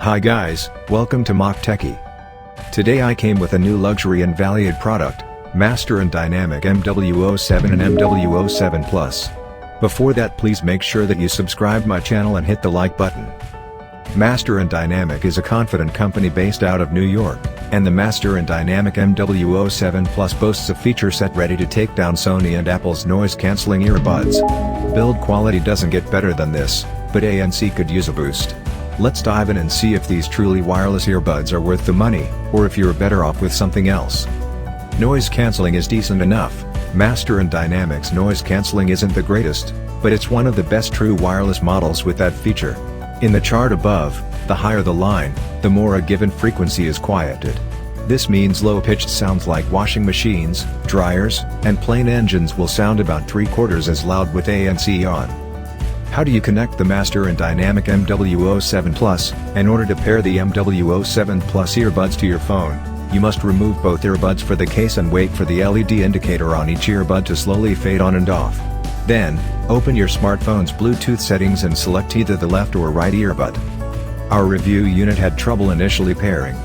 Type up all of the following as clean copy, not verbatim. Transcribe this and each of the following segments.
Hi guys, welcome to Mock Techie. Today I came with a new luxury and valued product, MasterMaster Dynamic MW07 and MW07 Plus. Before that, please make sure that you subscribe my channel and hit the like button. MasterMaster Dynamic is a confident company based out of New York, and the MasterMaster Dynamic MW07 Plus boasts a feature set ready to take down Sony and Apple's noise-canceling earbuds. Build quality doesn't get better than this, but ANC could use a boost. Let's dive in and see if these truly wireless earbuds are worth the money, or if you're better off with something else. Noise cancelling is decent enough. MasterMaster Dynamic's noise cancelling isn't the greatest, but it's one of the best true wireless models with that feature. In the chart above, the higher the line, the more a given frequency is quieted. This means low-pitched sounds like washing machines, dryers, and plane engines will sound about 3/4 as loud with ANC on. How do you connect the MasterMaster Dynamic MW07 Plus? In order to pair the MW07 Plus earbuds to your phone, you must remove both earbuds for the case and wait for the LED indicator on each earbud to slowly fade on and off. Then, open your smartphone's Bluetooth settings and select either the left or right earbud. Our review unit had trouble initially pairing.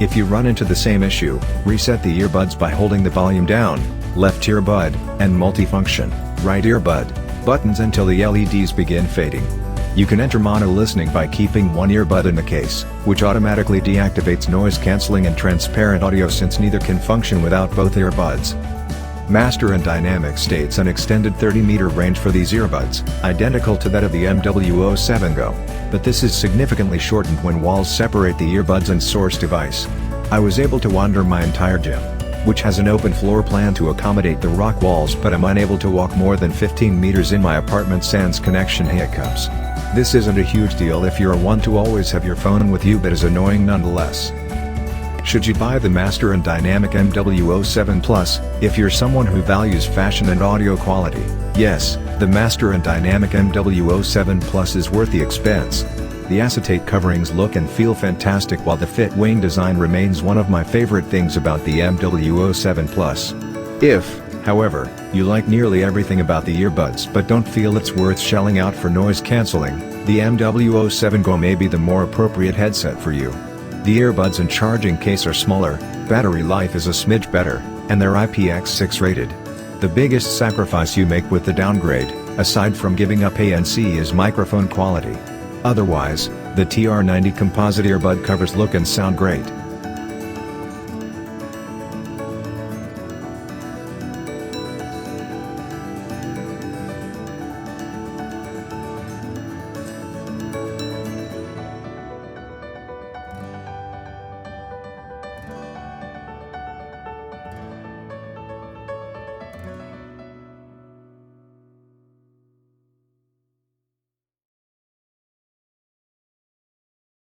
If you run into the same issue, reset the earbuds by holding the volume down, left earbud, and multifunction, right earbud, buttons until the LEDs begin fading. You can enter mono listening by keeping one earbud in the case, which automatically deactivates noise cancelling and transparent audio since neither can function without both earbuds. MasterMaster Dynamic states an extended 30-meter range for these earbuds, identical to that of the MW07 Go, but this is significantly shortened when walls separate the earbuds and source device. I was able to wander my entire gym, which has an open floor plan to accommodate the rock walls, but I'm unable to walk more than 15 meters in my apartment sans connection hiccups. This isn't a huge deal if you're one to always have your phone with you, but is annoying nonetheless. Should you buy the MasterMaster Dynamic MW07 Plus, if you're someone who values fashion and audio quality? Yes, the MasterMaster Dynamic MW07 Plus is worth the expense. The acetate coverings look and feel fantastic, while the fit wing design remains one of my favorite things about the MW07 Plus. If, however, you like nearly everything about the earbuds but don't feel it's worth shelling out for noise cancelling, the MW07 Go may be the more appropriate headset for you. The earbuds and charging case are smaller, battery life is a smidge better, and they're IPX6 rated. The biggest sacrifice you make with the downgrade, aside from giving up ANC, is microphone quality. Otherwise, the TR90 composite earbud covers look and sound great.